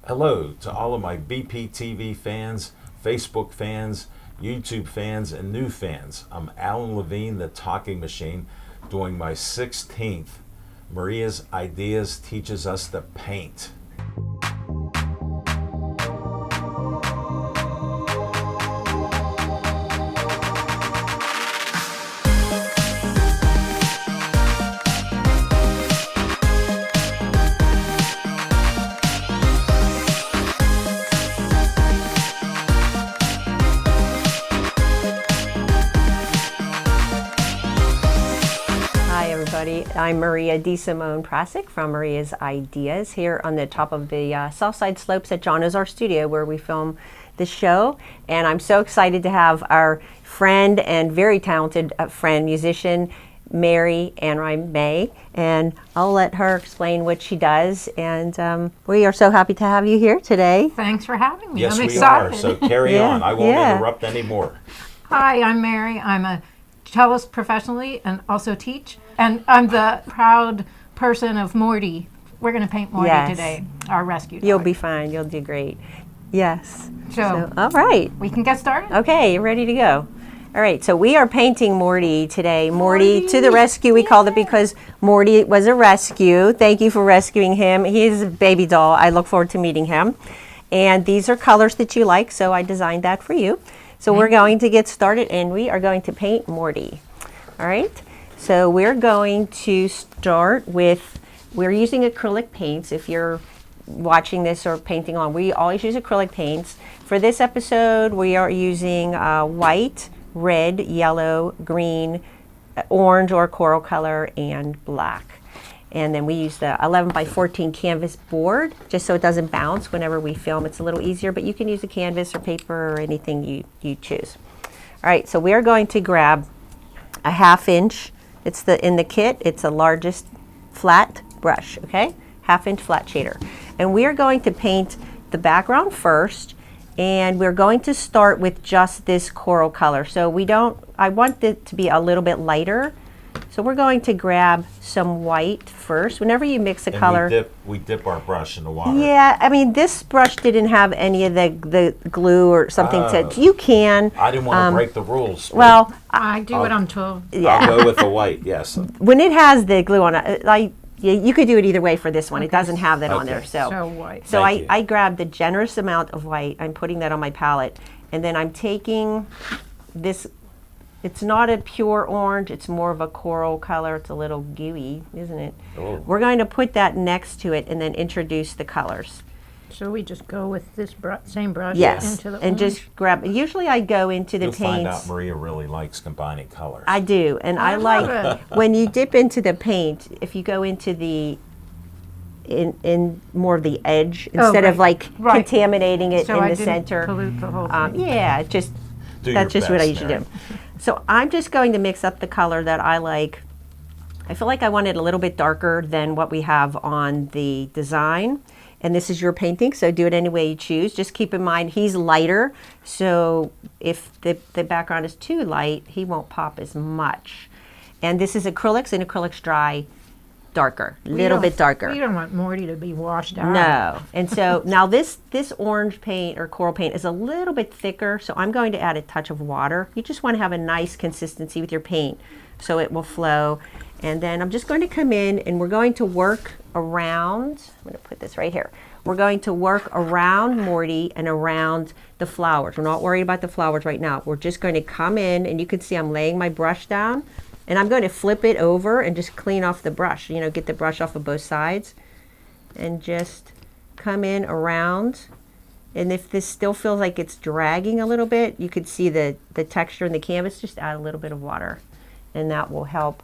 Hello to all of my BPTV fans, Facebook fans, YouTube fans, and new fans. I'm Alan Levine, the Talking Machine, doing my 16th Maria's Ideas Teaches Us to Paint. I'm Maria DeSimone Prasic from Maria's Ideas here on the top of the Southside Slopes at John Ozar Studio where we film the show. And I'm so excited to have our friend and very talented friend, musician, Mary Anrime May. And I'll let her explain what she does. And we are so happy to have you here today. Thanks for having me. Yes, I'm we excited. are. So carry on. I won't interrupt anymore. Hi, I'm Mary. I'm a cellist professionally and also teach. And I'm the proud person of Morty. We're going to paint Morty today, our rescue dog. You'll be fine. You'll do great. Yes. So all right. We can get started? Okay, you're ready to go. All right, so we are painting Morty today. Morty to the rescue, we called it because Morty was a rescue. Thank you for rescuing him. He is a baby doll. I look forward to meeting him. And these are colors that you like, so I designed that for you. So we're going to get started, and we are going to paint Morty. All right? So we're going to start with, we're using acrylic paints. If you're watching this or painting on, we always use acrylic paints. For this episode, we are using white, red, yellow, green, orange or coral color, and black. And then we use the 11 by 14 canvas board, just so it doesn't bounce whenever we film. It's a little easier, but you can use a canvas or paper or anything you choose. All right, so we are going to grab a 1/2 inch. It's in the kit, it's the largest flat brush, okay? 1/2 inch flat shader. And we are going to paint the background first, and we're going to start with just this coral color. So I want it to be a little bit lighter. So we're going to grab some white first. Whenever you mix a color. We dip our brush in the water. Yeah, I mean, this brush didn't have any of the glue or something you can. I didn't want to break the rules. Well, I do what I'm told. Yeah. I'll go with the white, yes. When it has the glue on it, you could do it either way for this one. It doesn't have that on there. So white. So I grabbed a generous amount of white. I'm putting that on my palette. And then I'm taking this. It's not a pure orange, it's more of a coral color. It's a little gooey, isn't it? Oh. We're going to put that next to it and then introduce the colors. So we just go with this same brush and into the orange? just grab, usually I go into the You'll paints. find out Maria really likes combining colors. I do, and I like, when you dip into the paint, if you go into in more of the edge, instead of contaminating it so in I the didn't center. Pollute the whole thing. Yeah, that's just what I usually do. So I'm just going to mix up the color that I like. I feel like I want it a little bit darker than what we have on the design. And this is your painting, so do it any way you choose. Just keep in mind he's lighter, so if the background is too light, he won't pop as much. And this is acrylics, and acrylics dry darker, a little bit darker. We don't want Morty to be washed out. No. And so now this orange paint or coral paint is a little bit thicker, so I'm going to add a touch of water. You just want to have a nice consistency with your paint so it will flow. And then I'm just going to come in and we're going to work around, I'm going to put this right here. We're going to work around Morty and around the flowers. We're not worried about the flowers right now. We're just going to come in, and you can see I'm laying my brush down. And I'm going to flip it over and just clean off the brush, get the brush off of both sides and just come in around. And if this still feels like it's dragging a little bit, you could see the texture in the canvas. Just add a little bit of water, and that will help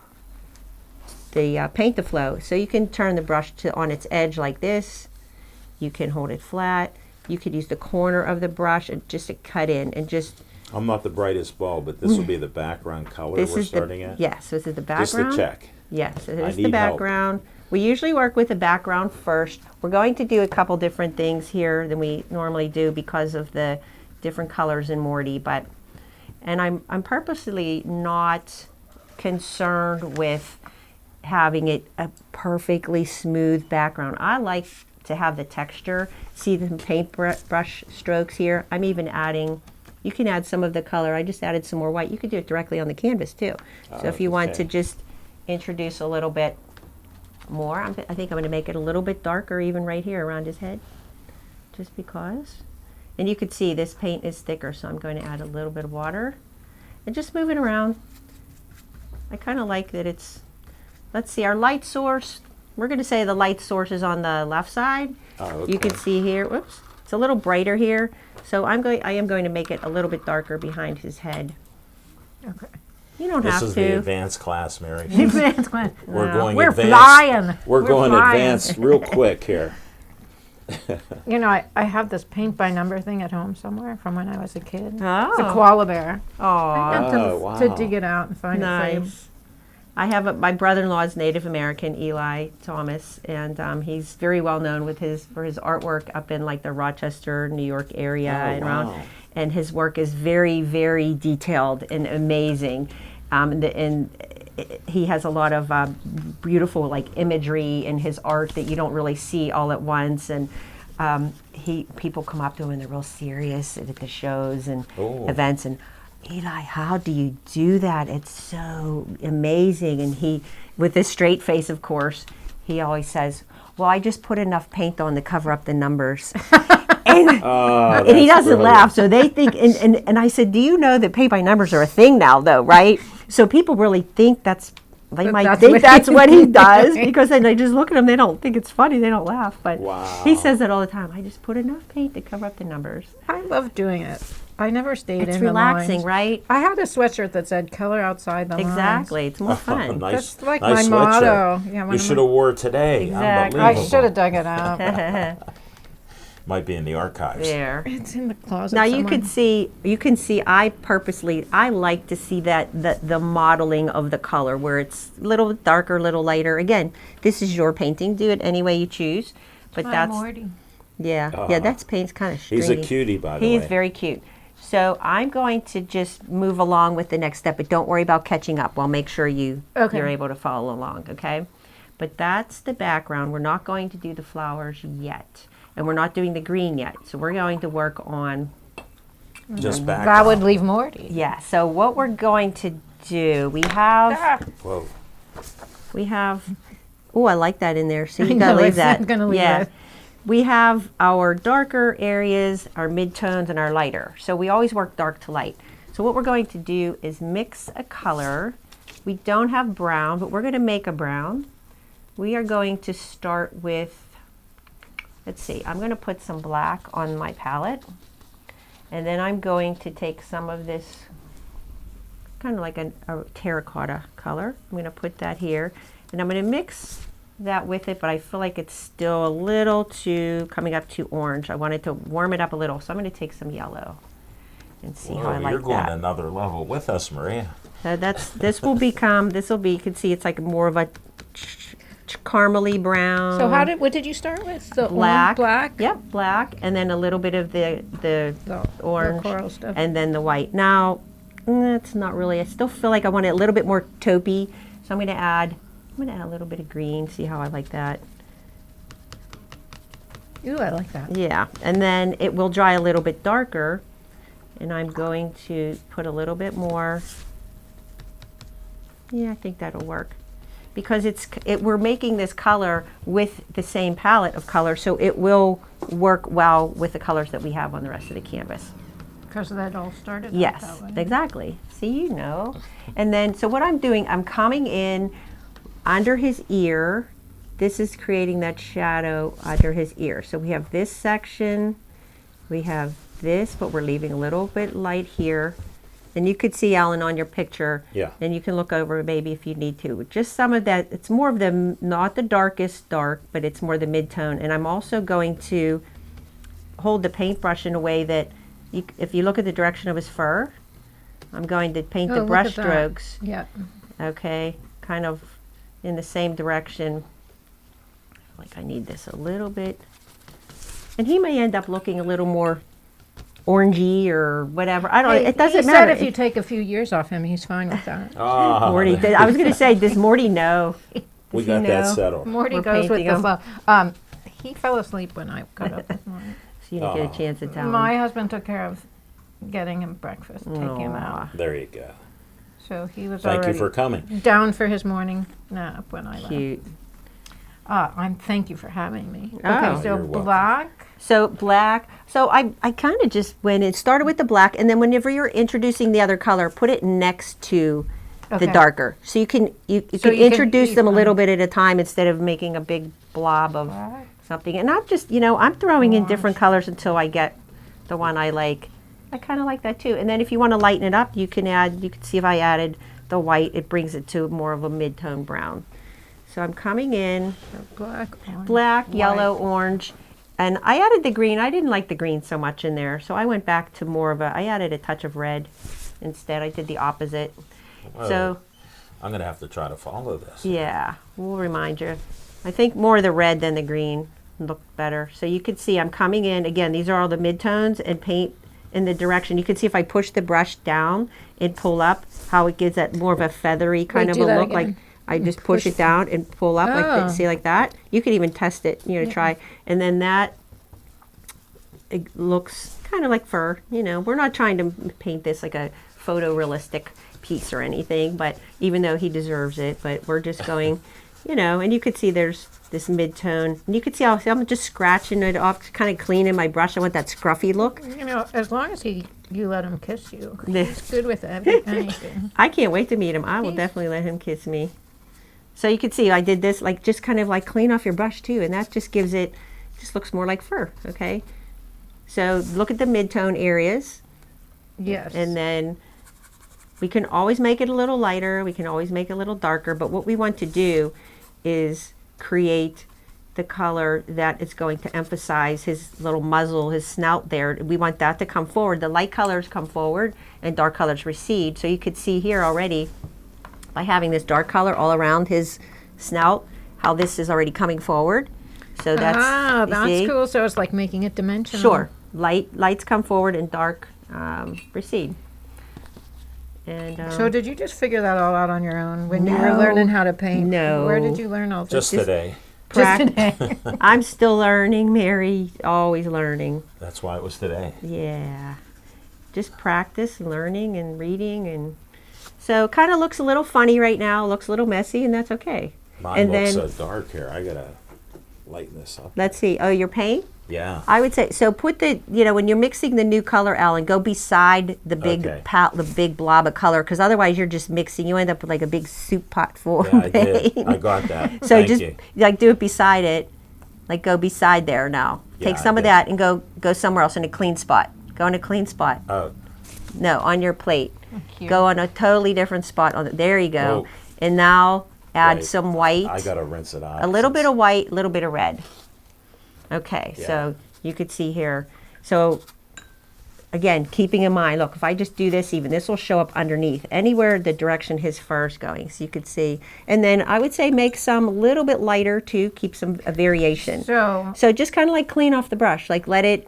the paint to flow. So you can turn the brush on its edge like this. You can hold it flat. You could use the corner of the brush and just to cut in and just. I'm not the brightest bulb, but this will be the background color we're starting at? Yes, this is the background. Just to check. Yes, it is the background. We usually work with the background first. We're going to do a couple different things here than we normally do because of the different colors in Morty, and I'm purposely not concerned with having it a perfectly smooth background. I like to have the texture. See the paintbrush strokes here? I'm even adding, you can add some of the color. I just added some more white. You could do it directly on the canvas too. So if you want to okay. just introduce a little bit more, I think I'm going to make it a little bit darker even right here around his head, just because. And you could see this paint is thicker, so I'm going to add a little bit of water and just move it around. I kind of like that it's, let's see, our light source, we're going to say the light source is on the left side. Oh, okay. You can see here, whoops, it's a little brighter here. So I am going to make it a little bit darker behind his head. Okay. You don't This have is to. the advanced class, Mary. Advanced class. We're going We're advanced. flying. We're going flying. advanced real quick here. You know, I have this paint by number thing at home somewhere from when I was a kid. Oh. It's a koala bear. I Aw, had to, Oh, wow. to dig it out and find it for you. nice. I have my brother-in-law is Native American, Eli Thomas, and he's very well known with for his artwork up in like the Rochester, New York area and around. wow. And his work is very, very detailed and amazing. And he has a lot of beautiful like imagery in his art that you don't really see all at once. And people come up to him and they're real serious at the shows and Oh. events. And Eli, how do you do that? It's so amazing. And he, with this straight face, of course, he always says, "Well, I just put enough paint on to cover up the numbers." And he that's doesn't brilliant. laugh. So they think, and I said, do you know that paint by numbers are a thing now, though, right? So people really think they might that's think what that's he- what he does, because then they just look at him, they don't think it's funny, they don't laugh. But Wow. he says that all the time. I just put enough paint to cover up the numbers. I love doing it. I never stayed It's in relaxing, the lines. right? I had a sweatshirt that said "Color outside the lines." Exactly. It's more fun. Nice, That's like nice my sweatshirt. motto. Yeah, one You of should my- have wore it today. Exactly. I Unbelievable. should have dug it out. Might be in the archives. There. It's in the closet. Now you somewhere. can see. I like to see that the modeling of the color where it's a little darker, a little lighter. Again, this is your painting. Do it any way you choose. But My that's Morty. yeah. That's paint's kind of He's stringy. a cutie, by the He's way. very cute. So I'm going to just move along with the next step, but don't worry about catching up. I'll make sure you're able to follow along. Okay. But that's the background. We're not going to do the flowers yet. And we're not doing the green yet. So we're going to work on, Just back. That would leave Morty. yeah. So what we're going to do, we have, Whoa. oh, I like that in there. So you I gotta know, leave that. I'm gonna leave yeah. it. We have our darker areas, our midtones, and our lighter. So we always work dark to light. So what we're going to do is mix a color. We don't have brown, but we're going to make a brown. We are going to start with, let's see, I'm going to put some black on my palette. And then I'm going to take some of this, kind of like a terracotta color. I'm going to put that here. And I'm going to mix that with it, but I feel like it's still a little too, coming up too orange. I wanted to warm it up a little. So I'm going to take some yellow and see how I like You're going that. another level with us, Maria. This will be, you can see it's like more of a caramely brown. So what did you start with? The black. Black. Yep, black, and then a little bit of the orange, coral stuff. and then the white. Now, it's not really. I still feel like I want it a little bit more taupey, so I'm going to add a little bit of green. See how I like that? Ooh, I like that. Yeah, and then it will dry a little bit darker, and I'm going to put a little bit more. Yeah, I think that'll work. Because we're making this color with the same palette of color, so it will work well with the colors that we have on the rest of the canvas. Because that all started out Yes, that way. exactly. See, you know. And then, so what I'm doing, I'm coming in under his ear. This is creating that shadow under his ear. So we have this section, we have this, but we're leaving a little bit light here. And you could see, Alan, on your picture. Yeah. And you can look over maybe if you need to. Just some of that, it's more of the, not the darkest dark, but it's more the mid-tone. And I'm also going to hold the paintbrush in a way that, if you look at the direction of his fur, I'm going to paint the look brush at that. strokes, Yeah. okay, kind of in the same direction. I feel like I need this a little bit. And he may end up looking a little more orangey or whatever. I don't know. It doesn't he matter. said if you take a few years off him, he's fine with that. Morty, I was going to say, does Morty know? We Does got he that know? settled. Morty We're goes with painting the him. flow. He fell asleep when I got up this morning. So you didn't get a chance to tell him. My husband took care of getting him breakfast, taking him out. There you go. So he was Thank you already for coming. down for his morning nap when I left. Cute. Thank you for having me. Oh. Okay, so You're welcome. black. So black. So I kind of just went. It started with the black, and then whenever you're introducing the other color, put it next to the Okay. darker. So you can So you can introduce them a eat little them. bit at a time instead of making a big blob of Black. something. And not just I'm throwing in different colors until I get the one I like. I kind of like that too. And then if you want to lighten it up, you can add. You can see if I added the white, it brings it to more of a mid-tone brown. So I'm coming in. So black, orange, Black, white. yellow, orange, and I added the green. I didn't like the green so much in there, so I went back to more of I added a touch of red instead. I did the opposite. So I'm going to have to try to follow this. yeah, we'll remind you. I think more of the red than the green looked better. So you can see I'm coming in, again, these are all the midtones, and paint in the direction. You can see if I push the brush down and pull up, how it gives that more of a feathery kind of do a that look. Like again. I just push it down and pull up like that. Oh. See, like that. You could even test it, try. And then that, it looks kind of like fur. We're not trying to paint this like a photorealistic piece or anything, but even though he deserves it, but we're just going, and you could see there's this mid-tone. And you could see how I'm just scratching it off, kind of cleaning my brush. I want that scruffy look. As long as you let him kiss you, The- he's good with anything. I can't wait to meet him. I will definitely let him kiss me. So you can see I did this, like just kind of like clean off your brush too, and that just gives it, just looks more like fur, okay? So look at the mid-tone areas, Yes. and then we can always make it a little lighter, we can always make it a little darker, but what we want to do is create the color that is going to emphasize his little muzzle, his snout there. We want that to come forward. The light colors come forward and dark colors recede. So you could see here already, by having this dark color all around his snout, how this is already coming forward. So that's, you that's see? cool. So it's like making it dimensional. Sure. Lights come forward and dark recede. And So did you just figure that all out on your own when you were learning how to paint? No. Where did you learn all this? Just today. Just today. I'm still learning, Mary, always learning. That's why it was today. Yeah. Just practice, learning and reading, and so kind of looks a little funny right now, looks a little messy, and that's okay. Mine And looks then- so dark here. I got to lighten this up. Let's see. Oh, your paint? Yeah. I would say so. Put the when you're mixing the new color, Alan, go beside the big Okay. the big blob of color, because otherwise you're just mixing. You end up with like a big soup pot full Yeah, of I did. paint. I got that. So Thank just you. like do it beside it, like go beside there now. Yeah, Take I some of did. that and go somewhere else in a clean spot. Go in a clean spot. Oh, No, on your plate. Cute. Go on a totally different spot. There you go. Whoa. And now add Right. some white. I got to rinse it out. A little since- bit of white, a little bit of red. Okay, Yeah. so you could see here. So again, keeping in mind, look, if I just do this even, this will show up underneath, anywhere the direction his fur is going, so you could see. And then I would say make some a little bit lighter too, keep some a variation. So, just kind of like clean off the brush, like let it,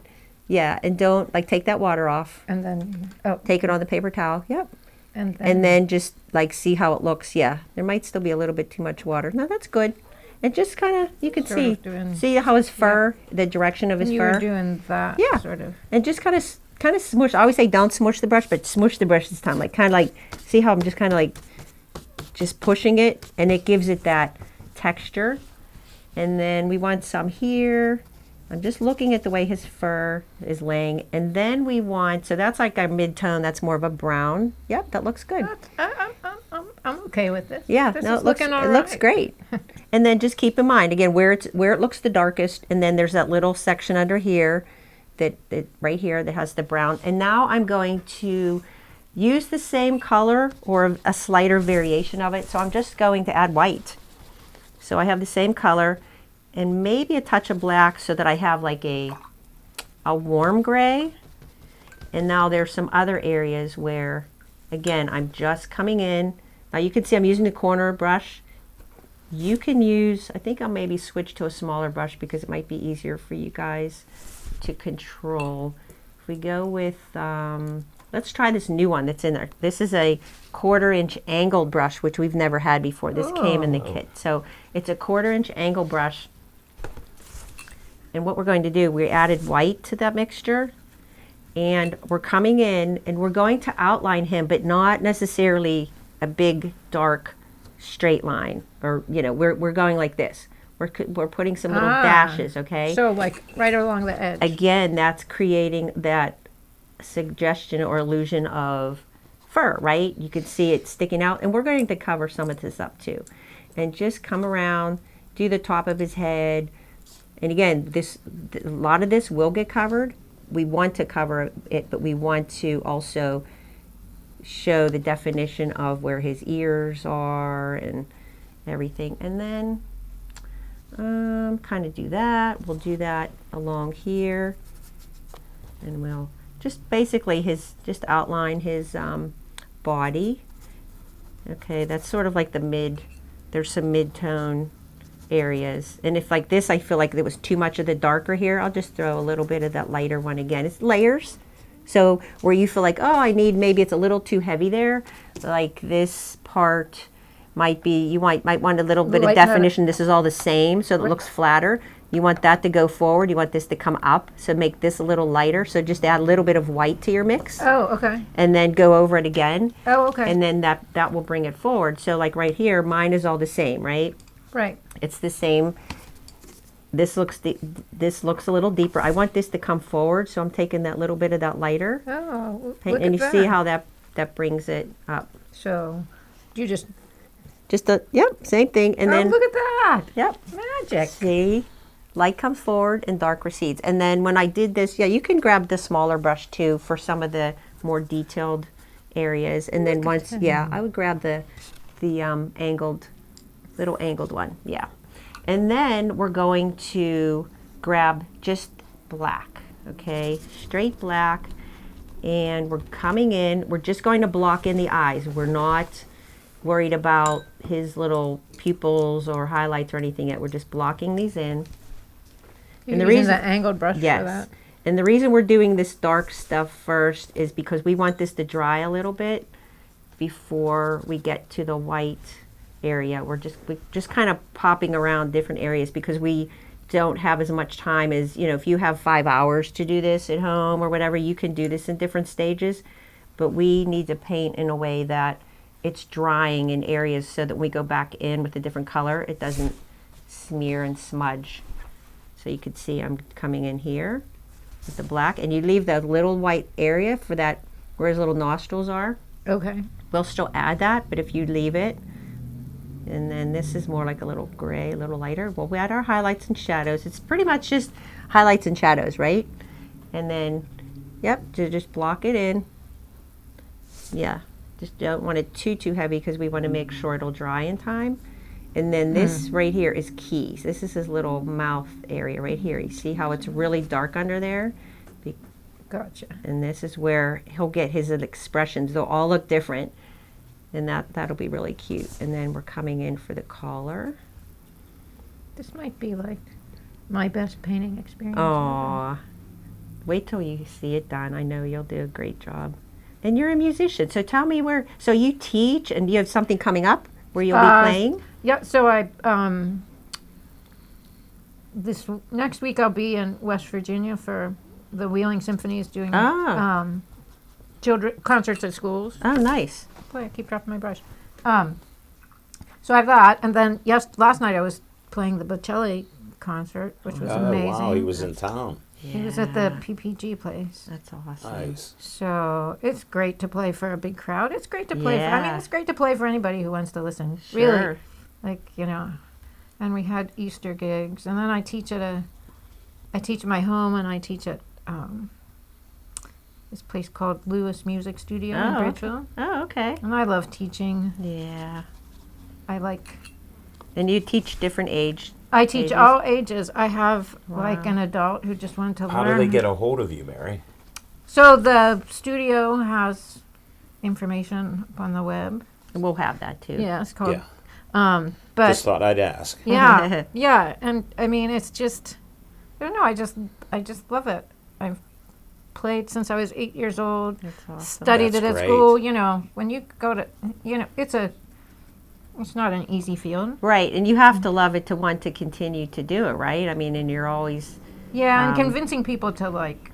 and don't, like take that water off, and then, take it on the paper towel, yep. and then, And then just like see how it looks. Yeah, there might still be a little bit too much water. No, that's good. And just kind of, you can Sort see, of doing- see how his fur, the direction of his you fur. were doing that Yeah. sort of. And just kind of smush. I always say don't smush the brush, but smush the brush this time. Like kind of like, see how I'm just kind of like, just pushing it, and it gives it that texture. And then we want some here. I'm just looking at the way his fur is laying. And then we want, so that's like our mid-tone, that's more of a brown. Yep, that looks good. I'm okay with this. Yeah, this no, is it looks looking all it looks right. great. And then just keep in mind again where it looks the darkest, and then there's that little section under here that right here that has the brown. And now I'm going to use the same color or a slighter variation of it. So I'm just going to add white. So I have the same color and maybe a touch of black so that I have like a warm gray. And now there's some other areas where, again, I'm just coming in. Now you can see I'm using the corner brush. You can use, I think I'll maybe switch to a smaller brush because it might be easier for you guys to control. If we go with, let's try this new one that's in there. This is a 1/4 inch angled brush, which we've never had before. This came in the kit. So it's a 1/4 inch angle brush. And what we're going to do, we added white to that mixture. And we're coming in and we're going to outline him, but not necessarily a big, dark, straight line. Or, we're going like this. We're putting some little dashes, okay? So like right along the edge. Again, that's creating that suggestion or illusion of fur, right? You can see it sticking out. And we're going to cover some of this up too. And just come around, do the top of his head. And again, a lot of this will get covered. We want to cover it, but we want to also show the definition of where his ears are and everything. And then kind of do that. We'll do that along here. And we'll just basically just outline his body. Okay, that's sort of like there's some mid-tone areas. And if like this, I feel like there was too much of the darker here, I'll just throw a little bit of that lighter one again. It's layers. So where you feel like, oh, maybe it's a little too heavy there, like this part might be, you might want a little bit of definition. This is all the same, so it looks flatter. You want that to go forward. You want this to come up, so make this a little lighter. So just add a little bit of white to your mix. Oh, okay. And then go over it again. Oh, okay. And then that will bring it forward. So like right here, mine is all the same, right? Right. It's the same. This looks a little deeper. I want this to come forward, so I'm taking that little bit of that lighter. Oh, Paint, and you see how that brings it up. So you just Same thing. And then look at that. Yep. Magic. See, light comes forward and dark recedes. And then when I did this, you can grab the smaller brush too for some of the more detailed areas. And then once, I would grab the little angled one. Yeah. And then we're going to grab just black, okay? Straight black. And we're coming in. We're just going to block in the eyes. We're not worried about his little pupils or highlights or anything yet. We're just blocking these in. And the reason the angled brush for that. And the reason we're doing this dark stuff first is because we want this to dry a little bit before we get to the white area. We're just kind of popping around different areas because we don't have as much time as, if you have 5 hours to do this at home or whatever, you can do this in different stages. But we need to paint in a way that it's drying in areas so that when we go back in with a different color, it doesn't smear and smudge. So you could see I'm coming in here with the black, and you leave that little white area for that where his little nostrils are. Okay. We'll still add that, but if you leave it, and then this is more like a little gray, a little lighter. Well, we add our highlights and shadows. It's pretty much just highlights and shadows, right? And then, to just block it in. Yeah, just don't want it too heavy because we want to make sure it'll dry in time. And then this right here is keys. This is his little mouth area right here. You see how it's really dark under there? Gotcha. And this is where he'll get his expressions. They'll all look different. And that'll be really cute. And then we're coming in for the collar. This might be like my best painting experience. Aw. Wait till you see it done. I know you'll do a great job. And you're a musician, so tell me so you teach and you have something coming up where you'll be playing? Yeah, so I, this next week I'll be in West Virginia for the Wheeling Symphony is doing children concerts at schools. Oh, nice. Boy, I keep dropping my brush. So I have that, and then last night I was playing the Bocelli concert, which was amazing. Wow, he was in town. He was at the PPG place. That's awesome. Nice. So it's great to play for a big crowd. It's great to play Yeah. it's great to play for anybody who wants to listen. Sure. Really. And we had Easter gigs, and then I teach at my home, and I teach at this place called Lewis Music Studio in Bridgeville. Oh, okay. And I love teaching. Yeah. And you teach different age. I teach ages? all ages. I have Wow. an adult who just wanted to How learn. do they get a hold of you, Mary? So the studio has information on the web. We'll have that too. Yeah, it's called. Yeah. But Just thought I'd ask. yeah, yeah, and it's just, I don't know. I just love it. I've played since I was 8 years old. That's awesome. Studied That's it at great. school. When you go to, it's not an easy field. Right, and you have to love it to want to continue to do it, right? I mean, and you're always Yeah, and convincing people to like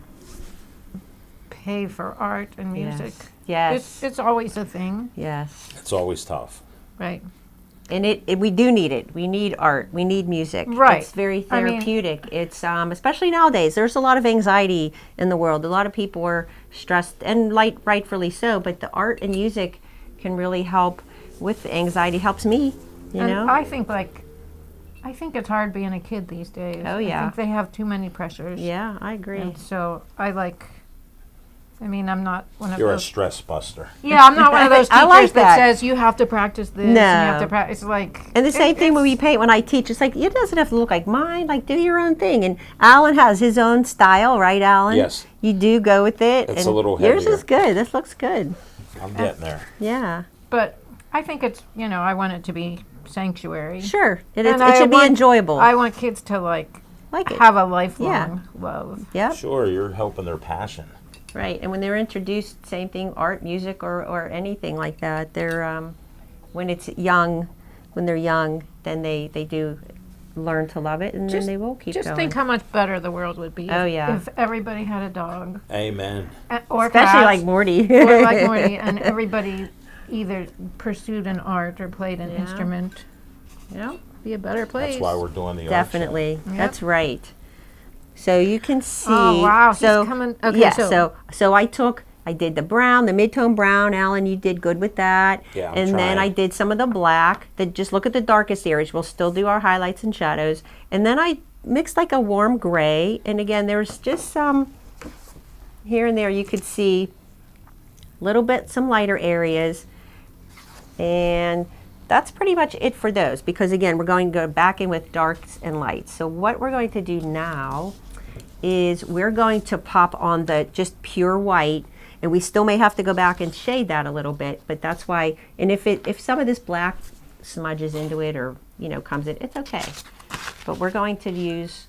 pay for art and music. Yes. It's always a thing, Yes. It's always tough. right? And we do need it. We need art. We need music. Right. It's very I mean- therapeutic. It's especially nowadays. There's a lot of anxiety in the world. A lot of people are stressed, and rightfully so. But the art and music can really help with the anxiety. Helps me. You And know. I think it's hard being a kid these days. Oh, yeah. I think they have too many pressures. Yeah, I agree. And so I'm not one of You're a those. stress buster. Yeah, I'm not one of those teachers I like that that. says you have to practice this and you have No. to practice. It's like And the same thing when we paint, when I teach, it's like, it doesn't have to look like mine, like do your own thing. And Alan has his own style, right, Alan? Yes. You do go with it. It's and a little yours heavier. is good. This looks good. I'm getting there. Yeah. But I think it's I want it to be sanctuary. Sure. And It I should be want- enjoyable. I want kids to like it. have a lifelong love. Yep. Sure, you're helping their passion. Right. And when they're introduced, same thing, art, music, or anything like that, they're, when they're young, then they do learn to love it, and then they will keep Just going. think how much better the world would be Oh, yeah. if everybody had a dog Amen. or Especially cats, like Morty. or like Morty, and everybody either pursued an art or played an instrument. Yeah. Be a better place. That's why we're doing the Definitely. Yep. That's right. So you can see. Oh, wow, he's So, coming- okay, yeah. so- So I did the brown, the mid-tone brown. Alan, you did good with that. Yeah, I'm and then trying. I did some of the black. Just look at the darkest areas. We'll still do our highlights and shadows. And then I mixed like a warm gray. And again, there's just some here and there. You could see a little bit, some lighter areas. And that's pretty much it for those, because again, we're going to go back in with darks and lights. So what we're going to do now is we're going to pop on the just pure white, and we still may have to go back and shade that a little bit, but that's why, and if some of this black smudges into it or, comes in, it's okay. But we're going to use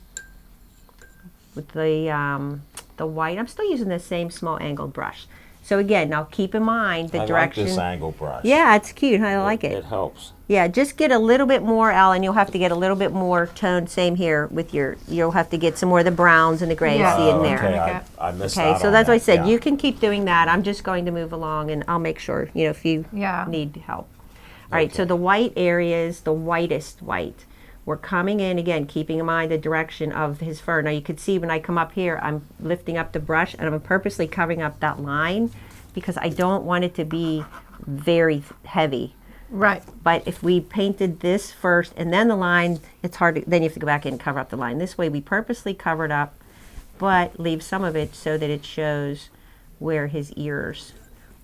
with the white, I'm still using the same small angled brush. So again, now keep in mind the I direction. like this angle brush. Yeah, it's cute. I like It it. helps. Yeah, just get a little bit more, Alan. You'll have to get a little bit more tone. Same here with you'll have to get some more of the browns and the grays Yeah. see in there. Okay, I missed Okay, out so on that's what I that, said. yeah. You can keep doing that. I'm just going to move along, and I'll make sure, if you Yeah. need help. All right, so the white areas, the whitest white, we're coming in, again, keeping in mind the direction of his fur. Now, you can see when I come up here, I'm lifting up the brush, and I'm purposely covering up that line because I don't want it to be very heavy. Right. But if we painted this first and then the line, it's hard to, then you have to go back in and cover up the line. This way we purposely covered up, but leave some of it so that it shows where his ears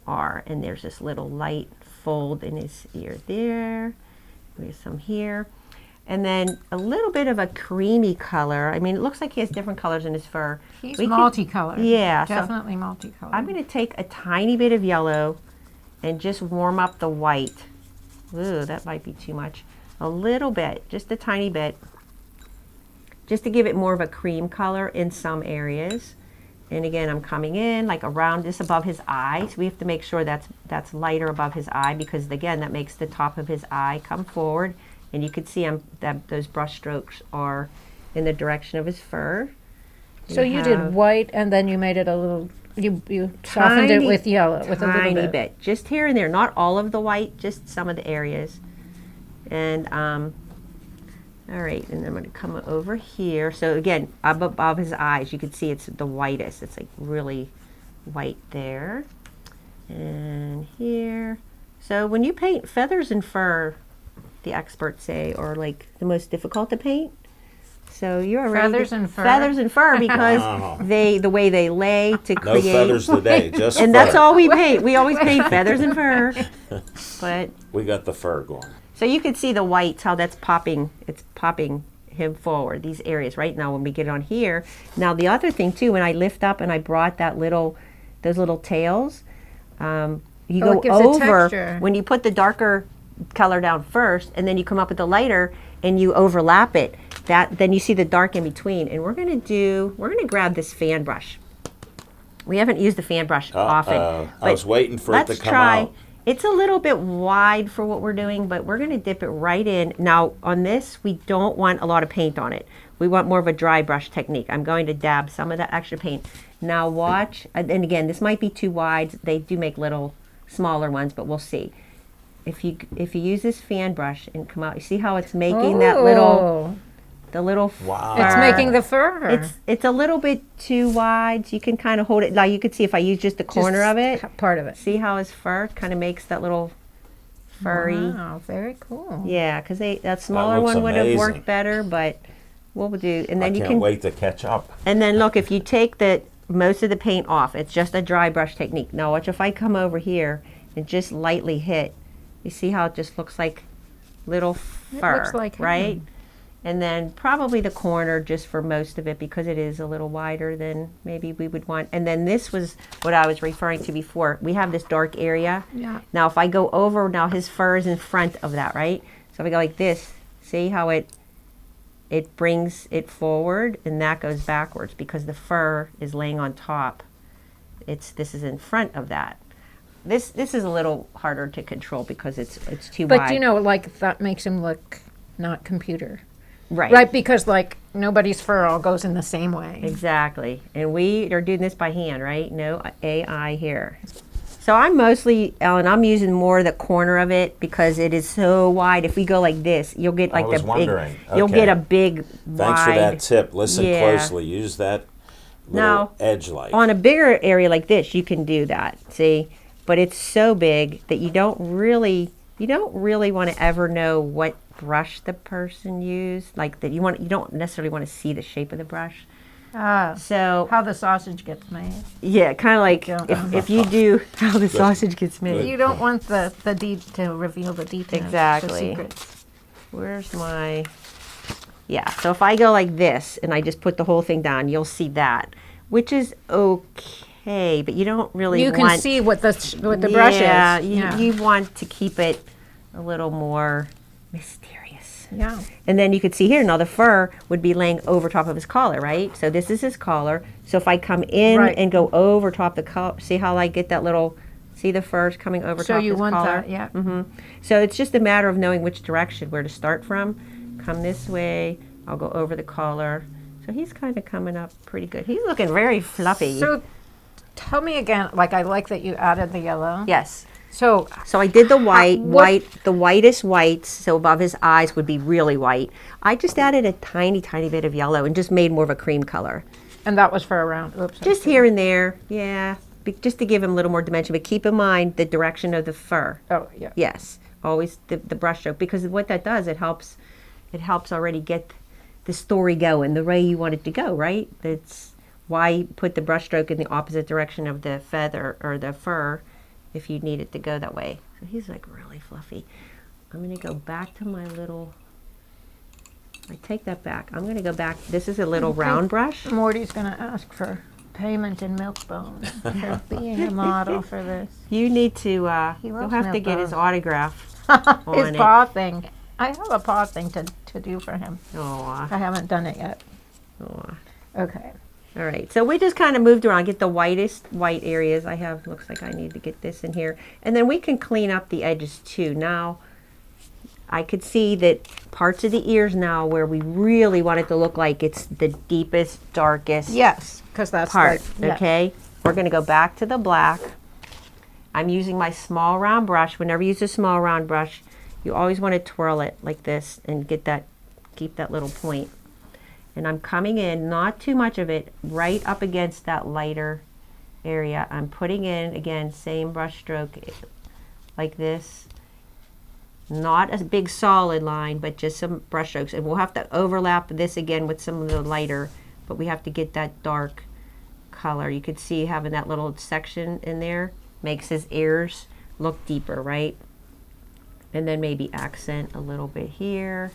are. And there's this little light fold in his ear there. There's some here. And then a little bit of a creamy color. I mean, it looks like he has different colors in his fur. He's We could- multicolored. Yeah, so Definitely multicolored. I'm going to take a tiny bit of yellow and just warm up the white. Ooh, that might be too much. A little bit, just a tiny bit, just to give it more of a cream color in some areas. And again, I'm coming in like around this above his eye. So we have to make sure that's lighter above his eye, because again, that makes the top of his eye come forward. And you can see that those brush strokes are in the direction of his fur. So you did have white, and then you made it a little. You softened it Tiny- with yellow, with a tiny little bit. just here and there, not all of the white, just some of the areas. And all right, and then I'm going to come over here. So again, up above his eyes, you can see it's the whitest. It's like really white there, and here. So when you paint feathers and fur, the experts say are like the most difficult to paint. So you're already Feathers and fur? Feathers and fur because the way they lay to No create. feathers today, just And fur. that's all we paint. We always paint feathers and fur. But We got the fur going. so you can see the whites, how that's popping. It's popping him forward, these areas right now when we get on here. Now the other thing too, when I lift up and I brought those little tails, you Oh, go it gives it over, texture. when you put the darker color down first and then you come up with the lighter and you overlap it, then you see the dark in between. And we're gonna grab this fan brush. We haven't used the fan brush often. I was waiting for it to let's come try, out. It's a little bit wide for what we're doing, but we're going to dip it right in. Now, on this, we don't want a lot of paint on it. We want more of a dry brush technique. I'm going to dab some of that extra paint. Now watch, and again, this might be too wide. They do make little smaller ones, but we'll see. If you use this fan brush and come out, you see how it's making that little, the little Wow. fur. It's making the fur. It's a little bit too wide, so you can kind of hold it. Now you could see if I use just the corner of it. Part of it. See how his fur kind of makes that little furry. Wow, very cool. Yeah, because that smaller looks one would have amazing. worked better, but what we'll do, and I then you can't can. wait to catch up. And then look, if you take most of the paint off, it's just a dry brush technique. Now watch if I come over here and just lightly hit. You see how it just looks like little fur, looks like him. right? And then probably the corner just for most of it because it is a little wider than maybe we would want. And then this was what I was referring to before. We have this dark area. Yeah. Now if I go over, now his fur is in front of that, right? So if I go like this, see how it brings it forward and that goes backwards because the fur is laying on top. This is in front of that. This is a little harder to control because it's too wide. But you know, like that makes him look not computer. right. Right, because like nobody's fur all goes in the same way. Exactly. And we are doing this by hand, right? No AI here. So I'm mostly, Ellen, I'm using more the corner of it because it is so wide. If we go like this, you'll get like was the wondering. big, you'll get Okay. a big Thanks for wide. that tip. Listen Yeah. closely. Use that little Now, edge light. On a bigger area like this, you can do that, see? But it's so big that you don't really want to ever know what brush the person used. Like that you don't necessarily want to see the shape of the brush. Ah, So how the sausage gets made. yeah, kind of like Yeah. if you do how the sausage gets made. You don't want the to reveal the details. Exactly. The secrets. Where's my, yeah, so if I go like this and I just put the whole thing down, you'll see that, which is okay, but you don't really You want. can see what the brush is. Yeah, Yeah. you want to keep it a little more mysterious. Yeah. And then you could see here, now the fur would be laying over top of his collar, right? So this is his collar. So if I come in Right. and go over top the collar, see how I get that little, see the fur's coming over So top you his want collar? that, yeah. So it's just a matter of knowing which direction, where to start from. Come this way, I'll go over the collar. So he's kind of coming up pretty good. He's looking very fluffy. So tell me again, like I like that you added the yellow. yes. So So I did the white, what- the whitest whites, so above his eyes would be really white. I just added a tiny, tiny bit of yellow and just made more of a cream color. and that was for around. Oops. Just here and there, yeah, just to give him a little more dimension. But keep in mind the direction of the fur. Oh yeah. Yes, always the brush stroke, because what that does, it helps already get the story going the way you want it to go, right? That's why put the brush stroke in the opposite direction of the feather or the fur if you need it to go that way. So he's like really fluffy. I'm gonna go back to my little, I take that back. I'm gonna go back, this is a little round brush. Morty's gonna ask for payment in milk bones for being a model for this. You need to, He you'll loves have to milk get his bones. autograph His on it. paw thing. I have a paw thing to do for him. Aw, I haven't done it yet. aw. Okay. All right, so we just kind of moved around, get the whitest white areas. I have, looks like I need to get this in here. And then we can clean up the edges too. Now, I could see that parts of the ears now where we really want it to look like it's the deepest, darkest Yes, because that's part, like, yeah. okay? We're gonna go back to the black. I'm using my small round brush. Whenever you use a small round brush, you always want to twirl it like this and keep that little point. And I'm coming in, not too much of it, right up against that lighter area. I'm putting in, again, same brush stroke like this. Not a big solid line, but just some brush strokes. And we'll have to overlap this again with some of the lighter, but we have to get that dark color. You could see having that little section in there makes his ears look deeper, right? And then maybe accent a little bit here.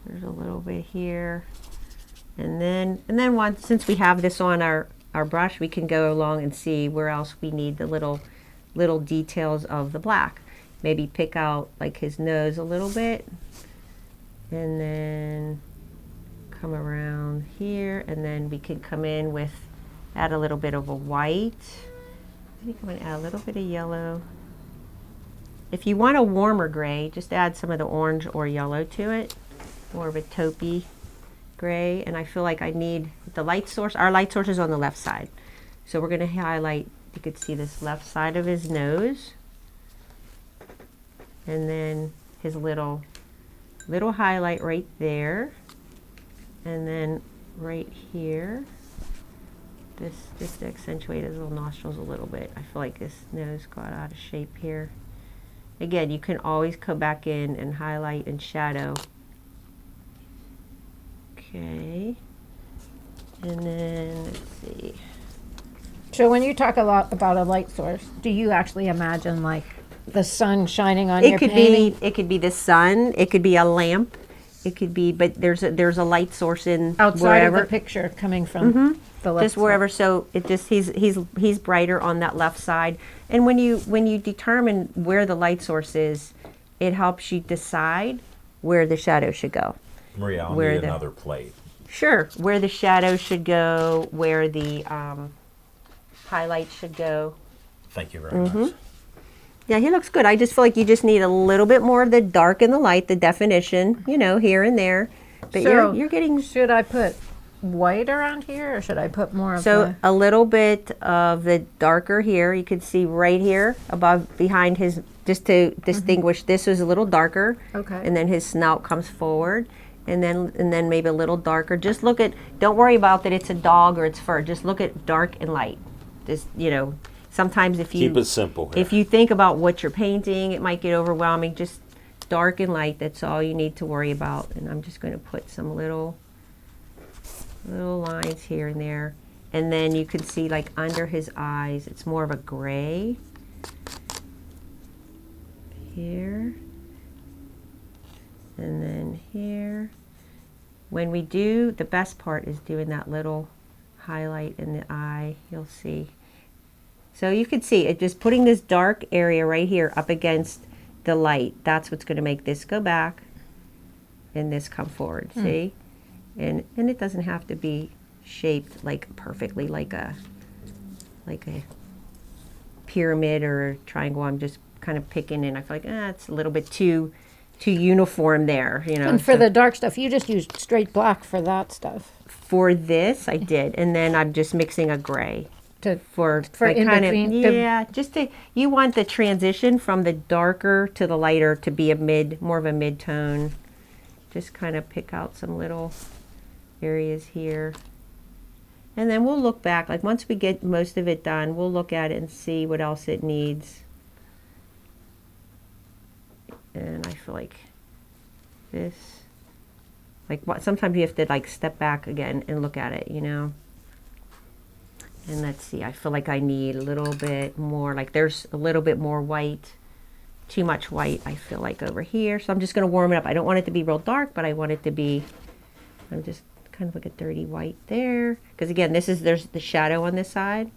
There's a little bit here. And then once, since we have this on our brush, we can go along and see where else we need the little details of the black. Maybe pick out like his nose a little bit, and then come around here, and then we can come in with, add a little bit of a white. Then you come in, add a little bit of yellow. If you want a warmer gray, just add some of the orange or yellow to it, more of a taupey gray. And I feel like I need the light source. Our light source is on the left side. So we're going to highlight, you could see this left side of his nose. And then his little highlight right there. And then right here. This just to accentuate his little nostrils a little bit. I feel like his nose got out of shape here. Again, you can always come back in and highlight and shadow. Okay. And then, let's see. So when you talk a lot about a light source, do you actually imagine like the sun shining on your painting? It could be the sun, it could be a lamp, it could be, but there's a light source in Outside wherever. of the picture coming from the left Just wherever, so it just he's brighter on that left side. And when you determine where the light source is, it helps you decide where the shadow should go. Maria, I'll Where need the- another plate. Sure, where the shadow should go, where the highlight should go. Thank you very much. Yeah, he looks good. I just feel like you just need a little bit more of the dark and the light, the definition, here and there. But So, you're getting Should I put white around here, or should I put more of so a little bit of the darker here. You could see right here above behind his, just to distinguish. This is a little darker. Okay. And then his snout comes forward, and then maybe a little darker. Just look at. Don't worry about that. It's a dog or it's fur. Just look at dark and light. Just sometimes if you Keep it simple here. if you think about what you're painting, it might get overwhelming. Just dark and light. That's all you need to worry about. And I'm just going to put some little lines here and there. And then you can see like under his eyes, it's more of a gray. Here. And then here. When we do, the best part is doing that little highlight in the eye. You'll see. So you can see it, just putting this dark area right here up against the light. That's what's going to make this go back and this come forward. See? And it doesn't have to be shaped like perfectly like a pyramid or a triangle. I'm just kind of picking, and I feel like it's a little bit too uniform there. And for so the dark stuff, you just used straight black for that stuff. for this I did, and then I'm just mixing a gray. For like in kind of between, just to, you want the transition from the darker to the lighter to be more of a mid-tone. Just kind of pick out some little areas here, and then we'll look back. Like once we get most of it done, we'll look at it and see what else it needs. And I feel like this, sometimes you have to like step back again and look at it, And let's see, I feel like I need a little bit more, like there's a little bit more white, too much white, I feel like over here. So I'm just going to warm it up. I don't want it to be real dark, but I want it to be, I'm just kind of like a dirty white there. Because again, there's the shadow on this side.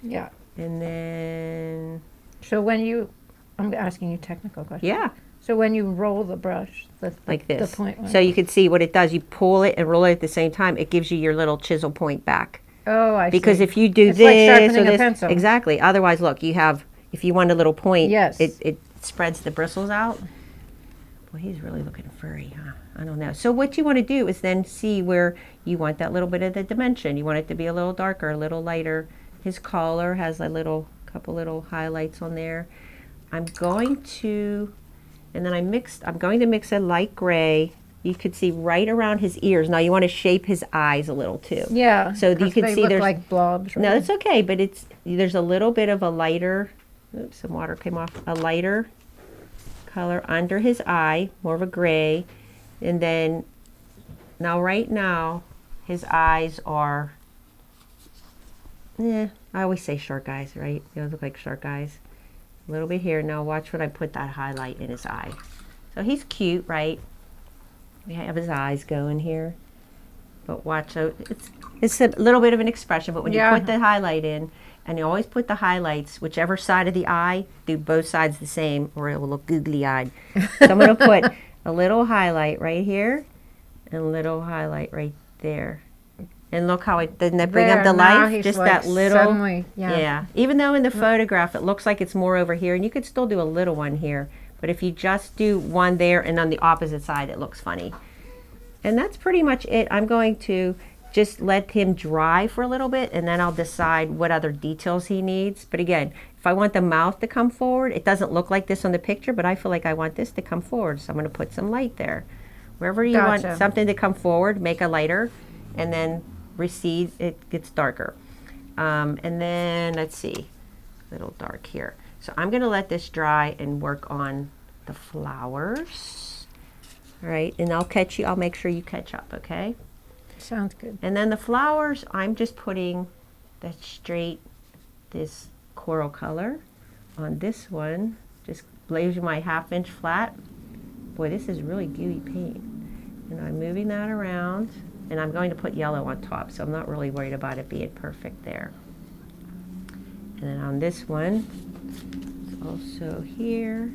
Yeah. And then, So I'm asking you technical questions. yeah, So when you roll the brush, like this. the point one. So you can see what it does. You pull it and roll it at the same time. It gives you your little chisel point back. Oh, I see. Because if you do It's this like sharpening or a this, pencil. exactly. Otherwise, look, if you want a little point, Yes. it spreads the bristles out. Boy, he's really looking furry, huh? I don't know. So what you want to do is then see where you want that little bit of the dimension. You want it to be a little darker, a little lighter. His collar has a couple little highlights on there. I'm going to mix a light gray. You could see right around his ears. Now you want to shape his eyes a little too. Yeah. So you 'cause can they see look there's like blobs. No, right? it's okay, but there's a little bit of a lighter, oops, some water came off, a lighter color under his eye, more of a gray. And then, right now, his eyes are, I always say shark eyes, right? They look like shark eyes. A little bit here. Now watch when I put that highlight in his eye. So he's cute, right? We have his eyes going here. But watch, so it's a little bit of an expression, but when you Yeah. put the highlight in, and you always put the highlights, whichever side of the eye, do both sides the same, or it will look googly-eyed. So I'm going to put a little highlight right here, and a little highlight right there. And look how it didn't it bring up There, the now life? he's Just like that little. suddenly, yeah. Even though in the photograph it looks like it's more over here, and you could still do a little one here. But if you just do one there and on the opposite side, it looks funny. And that's pretty much it. I'm going to just let him dry for a little bit, and then I'll decide what other details he needs. But again, if I want the mouth to come forward, it doesn't look like this on the picture, but I feel like I want this to come forward. So I'm going to put some light there. Wherever you want Gotcha. something to come forward, make a lighter, and then recede, it gets darker. And then, let's see, a little dark here. So I'm going to let this dry and work on the flowers. All right, and I'll make sure you catch up, okay? Sounds good. And then the flowers, I'm just putting that straight, this coral color on this one. Just using my 1/2 inch flat. Boy, this is really gooey paint. And I'm moving that around, and I'm going to put yellow on top, so I'm not really worried about it being perfect there. And then on this one, it's also here.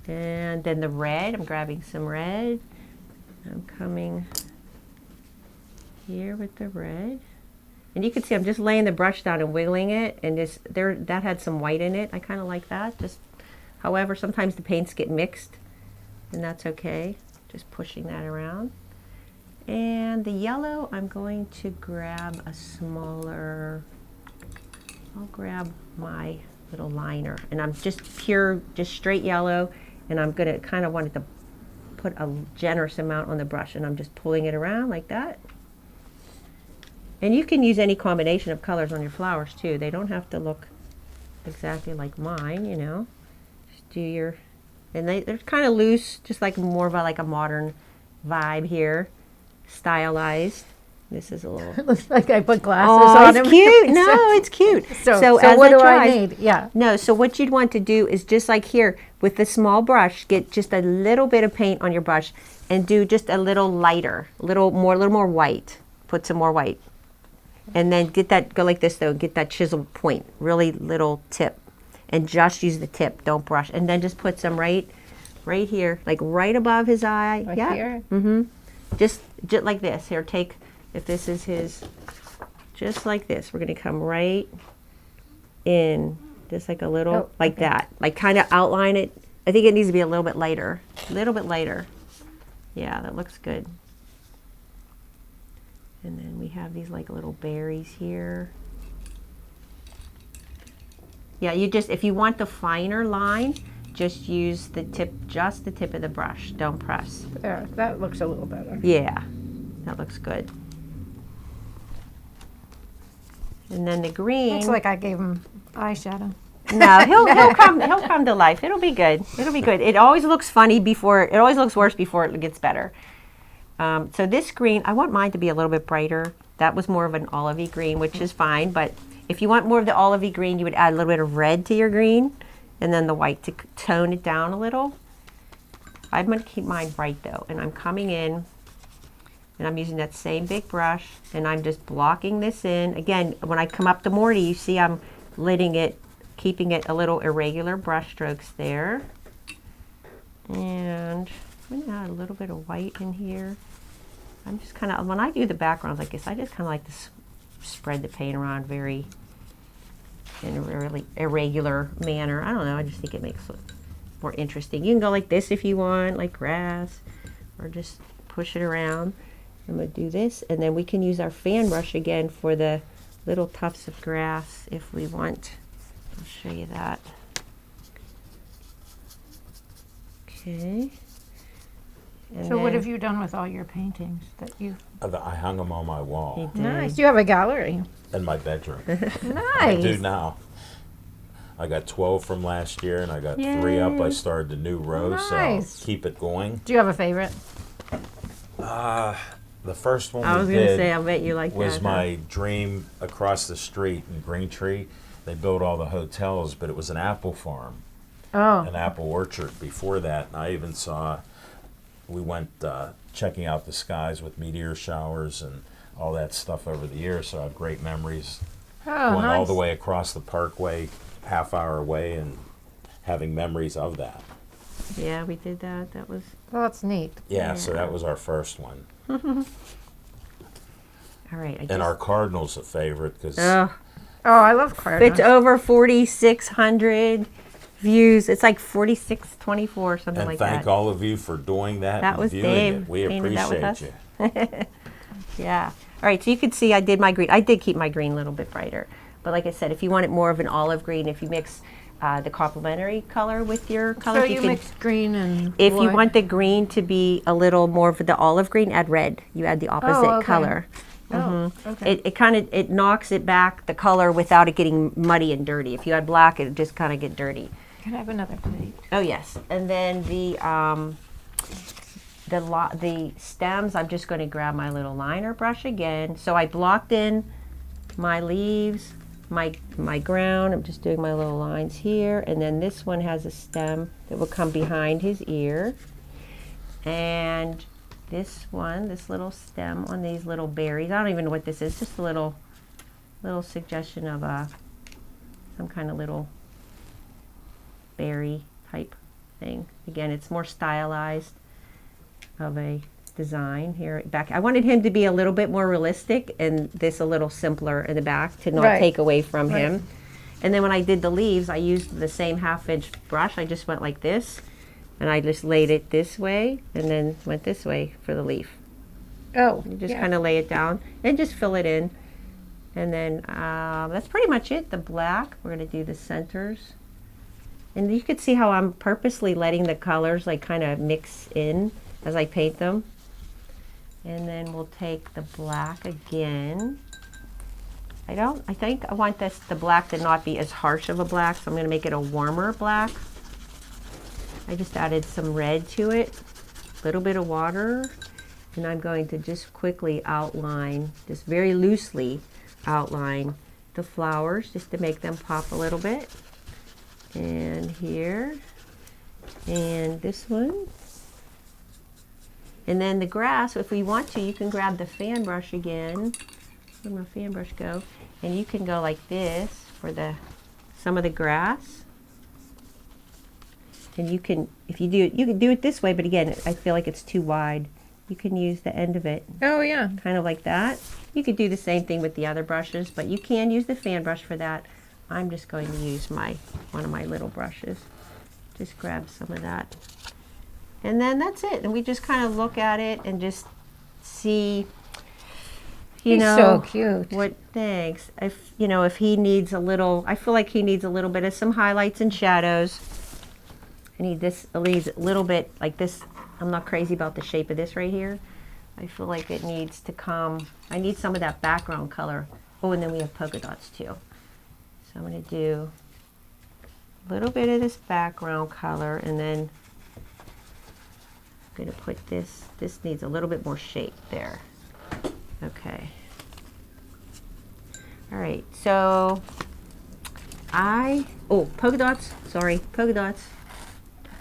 And then the red, I'm grabbing some red. I'm coming here with the red. And you can see I'm just laying the brush down and wiggling it, and that had some white in it. I kind of like that. However, sometimes the paints get mixed, and that's okay. Just pushing that around. And the yellow, I'm going to grab I'll grab my little liner, and I'm just straight yellow, and I'm gonna kind of want it to put a generous amount on the brush, and I'm just pulling it around like that. And you can use any combination of colors on your flowers too. They don't have to look exactly like mine, you know. Just do and they're kind of loose, just like more of a modern vibe here, stylized. This is a little. It looks like I put glasses Oh, on it's him. cute. No, it's cute. So as what it do I dries- need? Yeah. No, so what you'd want to do is just like here with the small brush, get just a little bit of paint on your brush and do just a little lighter, a little more white. Put some more white. And then go like this though, get that chisel point, really little tip. And just use the tip, don't brush. And then just put some right here, like right above his eye. Right Yeah. here? Just like this. Here, if this is his, just like this. We're going to come right in, just like a little, Oh, like okay. that. Like kind of outline it. I think it needs to be a little bit lighter. A little bit lighter. Yeah, that looks good. And then we have these like little berries here. Yeah, if you want the finer line, just use the tip of the brush. Don't press. There, that looks a little better. Yeah, that looks good. And then the green. Looks like I gave him eyeshadow. No, he'll come to life. It'll be good. It'll be good. It always looks it always looks worse before it gets better. So this green, I want mine to be a little bit brighter. That was more of an olivey green, which is fine. But if you want more of the olivey green, you would add a little bit of red to your green, and then the white to tone it down a little. I'm going to keep mine bright though, and I'm coming in, and I'm using that same big brush, and I'm just blocking this in. Again, when I come up to Morty, you see I'm lidding it, keeping it a little irregular brush strokes there. And I'm going to add a little bit of white in here. I'm just kind of, when I do the backgrounds like this, I just kind of like to spread the paint around in a really irregular manner. I don't know, I just think it makes it more interesting. You can go like this if you want, like grass, or just push it around. I'm going to do this, and then we can use our fan brush again for the little tufts of grass if we want. I'll show you that. Okay. And So what then- have you done with all your paintings that you? I hung them on my wall Nice. You have a gallery. in my bedroom. Nice. I do now. I got 12 from last year, and I got 3 up. I Yay. started the new row, Nice. so keep it going. Do you have a favorite? The first one I was we going to did say, I bet you like was that. my dream across the street in Greentree. They built all the hotels, but it was an apple farm, Oh, an apple orchard before that. And I even we went checking out the skies with meteor showers and all that stuff over the years, so I have great memories going all the way across the parkway, half-hour away, and having memories of that. Yeah, we did that. That was, Well, that's neat. Yeah, so that was our first one. All right. And our Cardinal's a favorite because Oh, Oh, I love cardinals. it's over 4,600 views. It's like 4624, something and like thank that. all of you for doing that, That and was viewing Dave it. We painted that with appreciate us. you. Yeah. All right. So you could see I did my green. I did keep my green a little bit brighter. But like I said, if you want it more of an olive green, if you mix the complementary color with your color, So you mix green and if you wood. want the green to be a little more of the olive green, add red. You add the opposite okay. color. Oh, okay. It kind of it knocks it back the color without it getting muddy and dirty. If you add black, it just kind of get dirty. Can I have another plate? Oh yes, and then the stems. I'm just going to grab my little liner brush again. So I blocked in my leaves, my ground. I'm just doing my little lines here, and then this one has a stem that will come behind his ear, and this one, this little stem on these little berries. I don't even know what this is. Just a little suggestion of some kind of little berry type thing. Again, it's more stylized of a design here back. I wanted him to be a little bit more realistic and this a little simpler in the back to not Right. take away from him. And then when I did the leaves, I used the same 1/2-inch brush. I just went like this and I just laid it this way and then went this way for the leaf. Oh, You just yeah. kind of lay it down and just fill it in. And then that's pretty much it. The black, we're going to do the centers. And you could see how I'm purposely letting the colors like kind of mix in as I paint them. And then we'll take the black again. I think I want the black to not be as harsh of a black, so I'm going to make it a warmer black. I just added some red to it, a little bit of water, and I'm going to just quickly outline, just very loosely outline the flowers just to make them pop a little bit. And here, and this one. And then the grass, if we want to, you can grab the fan brush again. Where'd my fan brush go? And you can go like this for some of the grass. And you can, if you do it, you can do it this way, but again, I feel like it's too wide. You can use the end of it, Oh, yeah. kind of like that. You could do the same thing with the other brushes, but you can use the fan brush for that. I'm just going to use one of my little brushes. Just grab some of that. And then that's it. And we just kind of look at it and just see, you He's know, so cute. what, thanks. If he needs a little, I feel like he needs a little bit of some highlights and shadows. I need this, it needs a little bit like this. I'm not crazy about the shape of this right here. I feel like it needs to come, I need some of that background color. Oh, and then we have polka dots too. So I'm going to do a little bit of this background color, and then I'm going to put this needs a little bit more shape there. Okay. All right, so polka dots, polka dots.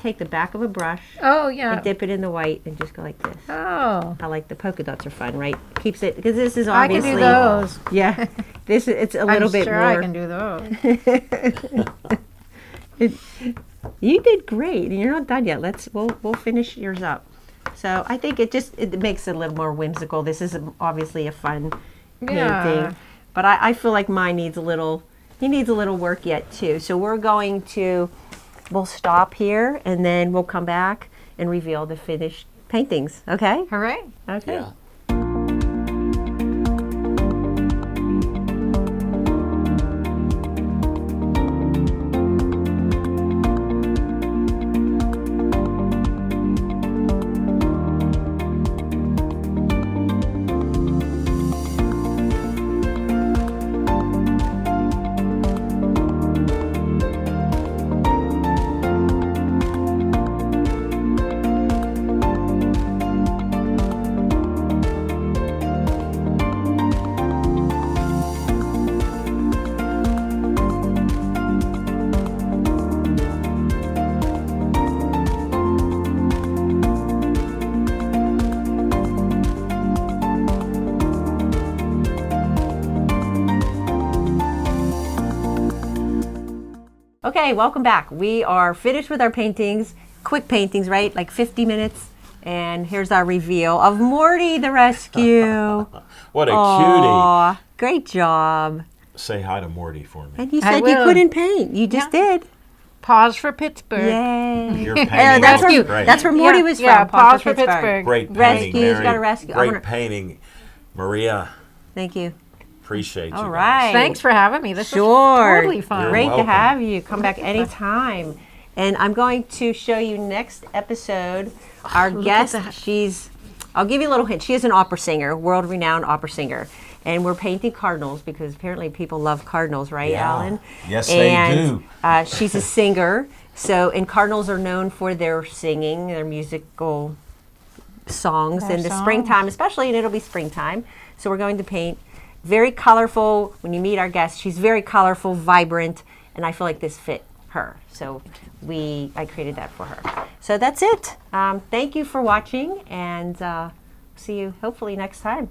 Take the back of a brush Oh, yeah. and dip it in the white and just go like this. Oh, I like the polka dots are fun, right? Keeps it, because this is I can obviously. do those. Yeah, it's a little I'm bit sure more. I can do those. You did great, and you're not done yet. We'll finish yours up. So I think it makes it a little more whimsical. This is obviously a fun Yeah. painting, but I feel like mine needs a little. He needs a little work yet too. So we'll stop here, and then we'll come back and reveal the finished paintings. Okay. Hooray. Okay. Yeah. Okay, welcome back. We are finished with our paintings. Quick paintings, right? Like 50 minutes. And here's our reveal of Morty the rescue. What a Aw, great job. cutie. Say hi to Morty for me. And you I said you will. couldn't paint. You just did. Pause for Pittsburgh. Yay. Your painting that's was where, great. that's where Morty Yeah, was yeah, from. pause for Pittsburgh. Great painting, Rescue's Mary. gotta rescue. I Great wanna- painting. Maria, Thank you. appreciate you All guys. right. Thanks for having me. This Sure. was totally fun. You're Great to welcome. have you. Come back anytime. And I'm going to show you next episode our guest. I'll give you a little hint. She is an opera singer, world-renowned opera singer. And we're painting cardinals because apparently people love cardinals, right, Yeah. Alan? Yes, they and, do. She's a singer. And cardinals are known for their singing, their musical songs Their in the songs. springtime, especially, and it'll be springtime. So we're going to paint very colorful. When you meet our guest, she's very colorful, vibrant, and I feel like this fit her. So I created that for her. So that's it. Thank you for watching, and see you hopefully next time.